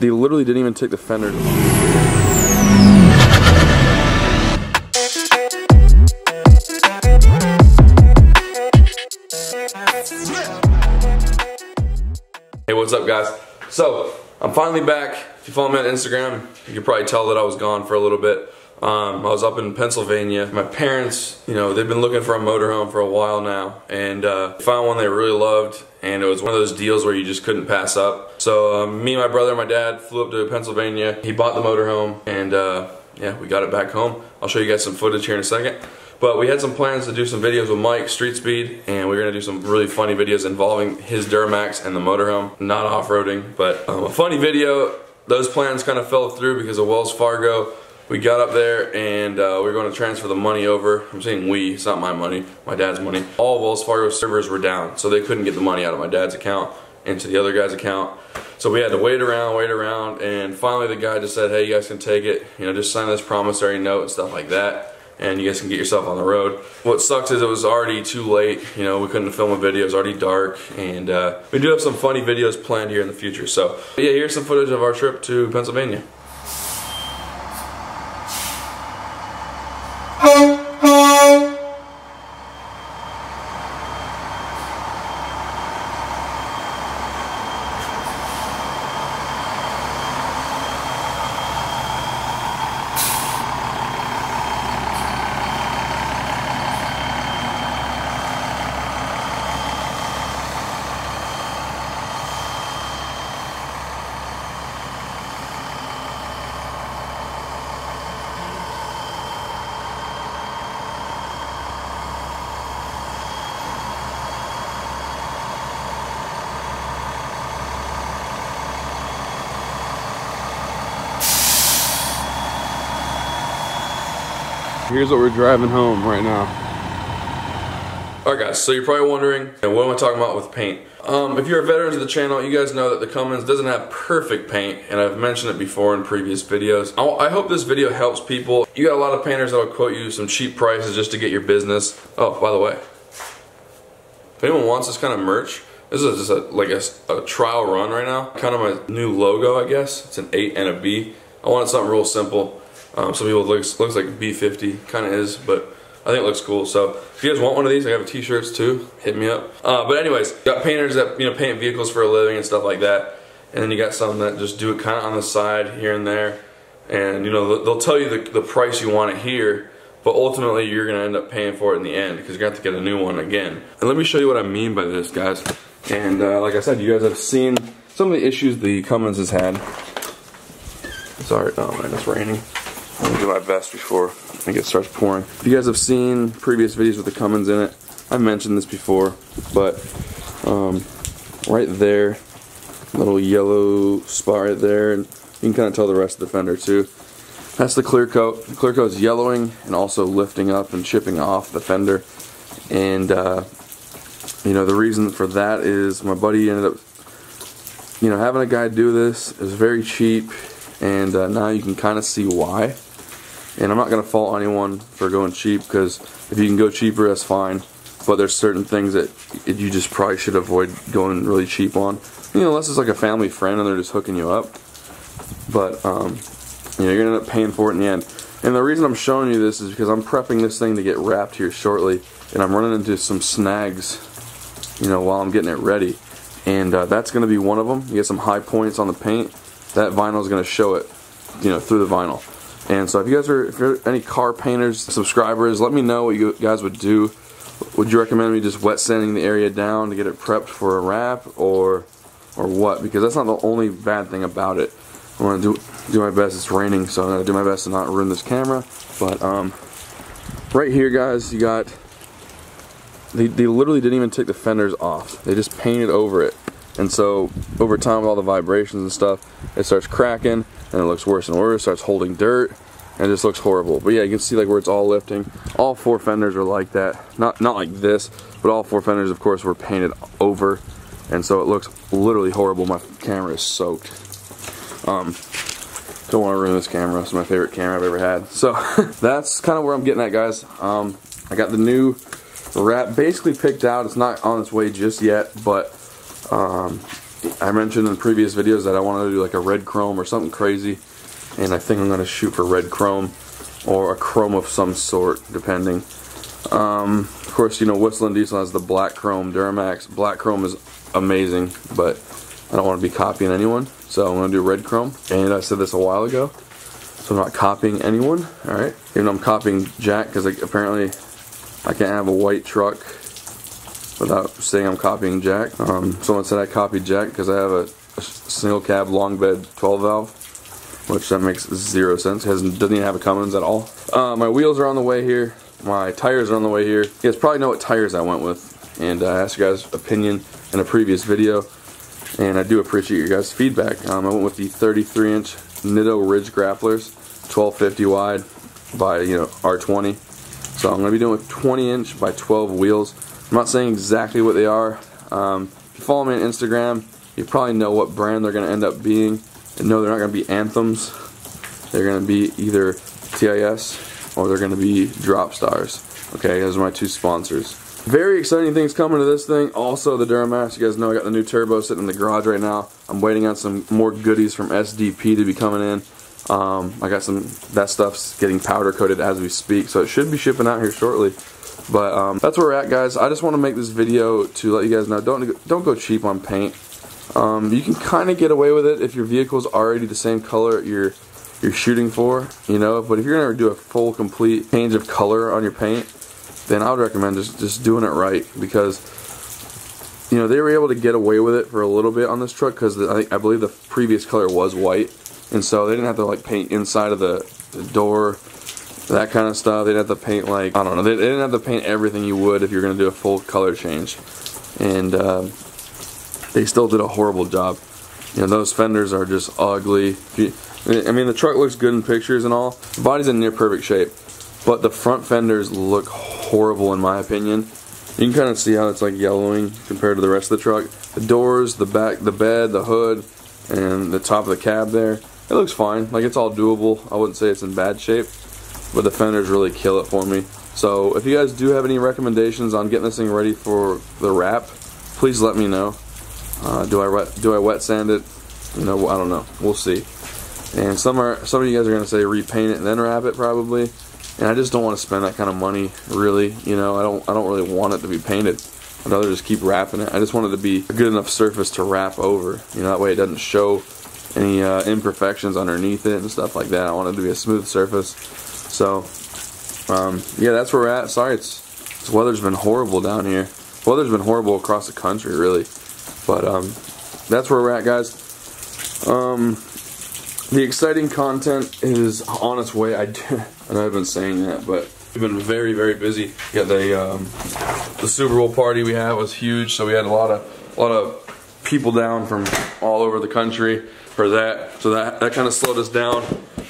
They literally didn't even take the fenders off. Hey, what's up guys? So, I'm finally back. If you follow me on Instagram, you can probably tell that I was gone for a little bit. I was up in Pennsylvania. My parents, you know, they've been looking for a motorhome for a while now, and found one they really loved, and it was one of those deals where you just couldn't pass up. So me, my brother, and my dad flew up to Pennsylvania. He bought the motorhome, and yeah, we got it back home. I'll show you guys some footage here in a second. But we had some plans to do some videos with Mike, Street Speed, and we're gonna do some really funny videos involving his Duramax and the motorhome. Not off-roading, but a funny video. Those plans kind of fell through because of Wells Fargo. We got up there and we were going to transfer the money over. I'm saying we, it's not my money, my dad's money. All Wells Fargo servers were down, so they couldn't get the money out of my dad's account into the other guy's account. So we had to wait around, and finally the guy just said, hey, you guys can take it. You know, just sign this promissory note and stuff like that, and you guys can get yourself on the road. What sucks is it was already too late. You know, we couldn't film a video, it was already dark, and we do have some funny videos planned here in the future. So yeah, here's some footage of our trip to Pennsylvania. Here's what we're driving home right now. Alright guys, so you're probably wondering, what am I talking about with paint? If you're a veteran of the channel, you guys know that the Cummins doesn't have perfect paint, and I've mentioned it before in previous videos. I hope this video helps people. You got a lot of painters that will quote you some cheap prices just to get your business. Oh, by the way, if anyone wants this kind of merch, this is just a trial run right now. Kind of my new logo, I guess. It's an 8 and a B. I wanted something real simple. Some people looks like a B50, kind of is, but I think it looks cool. So if you guys want one of these, I have t-shirts too. Hit me up. But anyways, you got painters that paint vehicles for a living and stuff like that, and then you got some that just do it kind of on the side here and there, and they'll tell you the price you want it here, but ultimately you're gonna end up paying for it in the end because you're gonna have to get a new one again. And let me show you what I mean by this, guys. And like I said, you guys have seen some of the issues the Cummins has had. Sorry, oh man, it's raining. I'm gonna do my best before I think it starts pouring. If you guys have seen previous videos with the Cummins in it, I've mentioned this before, but right there, little yellow spot right there, and you can kind of tell the rest of the fender too. That's the clear coat. The clear coat is yellowing and also lifting up and chipping off the fender. And the reason for that is my buddy ended up, having a guy do this is very cheap, and now you can kind of see why. And I'm not going to fault anyone for going cheap, because if you can go cheaper, that's fine. But there's certain things that you just probably should avoid going really cheap on. Unless it's like a family friend and they're just hooking you up. But, you're going to end up paying for it in the end. And the reason I'm showing you this is because I'm prepping this thing to get wrapped here shortly. And I'm running into some snags, while I'm getting it ready. And that's going to be one of them. You get some high points on the paint. That vinyl is going to show it, through the vinyl. And so if you're any car painters, subscribers, let me know what you guys would do. Would you recommend me just wet sanding the area down to get it prepped for a wrap, or what? Because that's not the only bad thing about it. I'm going to do my best. It's raining, so I'm going to do my best to not ruin this camera. But right here, guys, you got, they literally didn't even take the fenders off. They just painted over it. And so over time, with all the vibrations and stuff, it starts cracking, and it looks worse and worse. It starts holding dirt, and it just looks horrible. But yeah, you can see like where it's all lifting. All 4 fenders are like that. Not like this, but all 4 fenders, of course, were painted over, and so it looks literally horrible. My camera is soaked. Don't want to ruin this camera. It's my favorite camera I've ever had. So that's kind of where I'm getting at, guys. I got the new wrap basically picked out. It's not on its way just yet, but I mentioned in previous videos that I wanted to do like a red chrome or something crazy, and I think I'm going to shoot for red chrome or a chrome of some sort, depending. Of course, you know, Whistling Diesel has the black chrome Duramax. Black chrome is amazing, but I don't want to be copying anyone, so I'm going to do red chrome. And I said this a while ago, so I'm not copying anyone, alright? Even though I'm copying Jack, because like, apparently I can't have a white truck without saying I'm copying Jack. Someone said I copied Jack because I have a single cab long bed 12 valve, which that makes zero sense. Doesn't even have a Cummins at all. My wheels are on the way here. My tires are on the way here. You guys probably know what tires I went with, and I asked you guys' opinion in a previous video, and I do appreciate your guys' feedback. I went with the 33-inch Nitto Ridge grapplers, 1250 wide by, you know, R20. So I'm going to be doing with 20-inch by 12 wheels. I'm not saying exactly what they are. If you follow me on Instagram, you probably know what brand they're going to end up being. And no, they're not going to be Anthems. They're going to be either TIS or they're going to be Drop Stars. Okay, those are my two sponsors. Very exciting things coming to this thing. Also, the Duramax. You guys know I got the new turbo sitting in the garage right now. I'm waiting on some more goodies from SDP to be coming in. I got that stuff's getting powder coated as we speak, so it should be shipping out here shortly. But that's where we're at, guys. I just want to make this video to let you guys know, don't go cheap on paint. You can kind of get away with it if your vehicle's already the same color you're shooting for, you know. But if you're gonna do a full, complete change of color on your paint, then I would recommend just doing it right, because you know they were able to get away with it for a little bit on this truck because I believe the previous color was white, and so they didn't have to like paint inside of the door, that kind of stuff. They didn't have to paint, like, I don't know, they didn't have to paint everything you would if you're gonna do a full color change, and they still did a horrible job. You know, those fenders are just ugly. I mean, the truck looks good in pictures and all. The body's in near perfect shape, but the front fenders look horrible in my opinion. You can kind of see how it's like yellowing compared to the rest of the truck. The doors, the back, the bed, the hood, and the top of the cab there, it looks fine. Like, it's all doable. I wouldn't say it's in bad shape, but the fenders really kill it for me. So if you guys do have any recommendations on getting this thing ready for the wrap, please let me know. Do I wet sand it? You know, I don't know. We'll see. And some of you guys are gonna say repaint it and then wrap it probably, and I just don't want to spend that kind of money, really. You know, I don't really want it to be painted. I'd rather just keep wrapping it. I just want it to be a good enough surface to wrap over. You know, that way it doesn't show any imperfections underneath it and stuff like that. I want it to be a smooth surface. So yeah, that's where we're at. Sorry, this weather's been horrible down here. The weather's been horrible across the country, really. But that's where we're at, guys. The exciting content is on its way. I know I've been saying that, but we've been very, very busy. Yeah, the Super Bowl party we had was huge, so we had a lot of people down from all over the country for that. So that kind of slowed us down.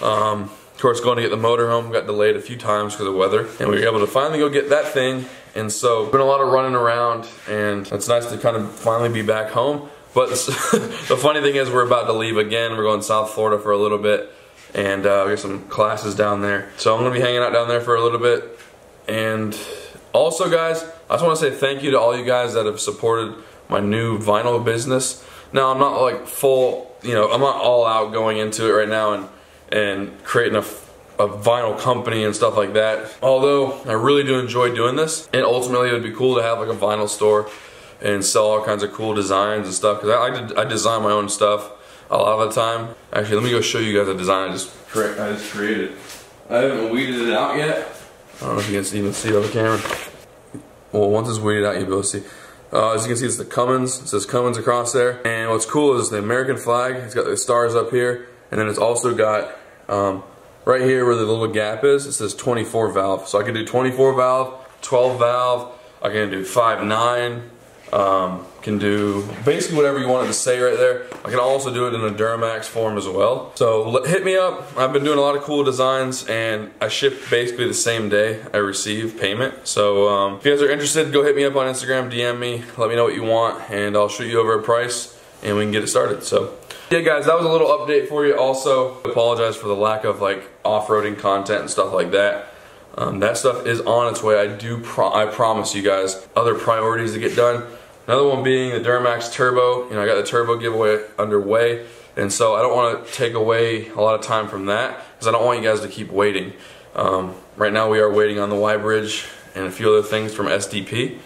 Of course, going to get the motorhome got delayed a few times because of weather, and we were able to finally go get that thing. And so, been a lot of running around, and it's nice to kind of finally be back home. But the funny thing is, we're about to leave again. We're going to South Florida for a little bit, and we got some classes down there. So I'm going to be hanging out down there for a little bit. And also, guys, I just want to say thank you to all you guys that have supported my new vinyl business. Now, I'm not like full, you know, I'm not all out going into it right now and creating a vinyl company and stuff like that. Although I really do enjoy doing this, and ultimately it would be cool to have like a vinyl store and sell all kinds of cool designs and stuff, because I design my own stuff a lot of the time. Actually, let me go show you guys a design I just created. I haven't weeded it out yet. I don't know if you can even see it on the camera. Well, once it's weeded out, you'll be able to see. As you can see, it's the Cummins. It says Cummins across there. And what's cool is the American flag. It's got the stars up here, and then it's also got right here where the little gap is, it says 24 valve. So I can do 24 valve, 12 valve, I can do 5.9, can do basically whatever you want it to say right there. I can also do it in a Duramax form as well. So hit me up. I've been doing a lot of cool designs, and I ship basically the same day I receive payment. So if you guys are interested, go hit me up on Instagram, DM me, let me know what you want, and I'll shoot you over a price and we can get it started. So yeah, guys, that was a little update for you. Also, I apologize for the lack of like off-roading content and stuff like that. That stuff is on its way. I promise you guys other priorities to get done. Another one being the Duramax Turbo. You know, I got the turbo giveaway underway, and so I don't want to take away a lot of time from that because I don't want you guys to keep waiting. Right now we are waiting on the Y bridge and a few other things from SDP.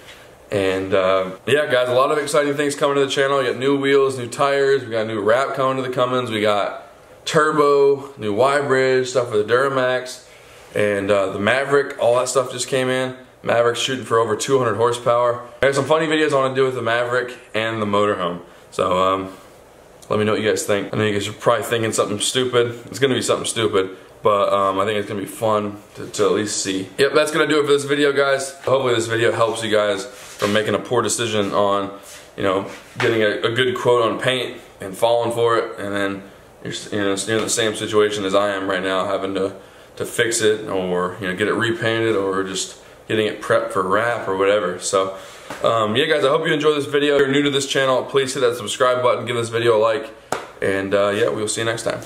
And yeah, guys, a lot of exciting things coming to the channel. We got new wheels, new tires, we got a new wrap coming to the Cummins, we got turbo, new Y bridge, stuff for the Duramax, and the Maverick, all that stuff just came in. Maverick's shooting for over 200 horsepower. I have some funny videos I want to do with the Maverick and the Motorhome. So let me know what you guys think. I know you guys are probably thinking something stupid. It's going to be something stupid, but I think it's going to be fun to at least see. Yep, that's going to do it for this video, guys. Hopefully this video helps you guys from making a poor decision on, you know, getting a good quote on paint and falling for it, and then you're in the same situation as I am right now, having to fix it, or you know, get it repainted, or just getting it prepped for wrap or whatever. So yeah, guys, I hope you enjoyed this video. If you're new to this channel, please hit that subscribe button, give this video a like, and yeah, we will see you next time.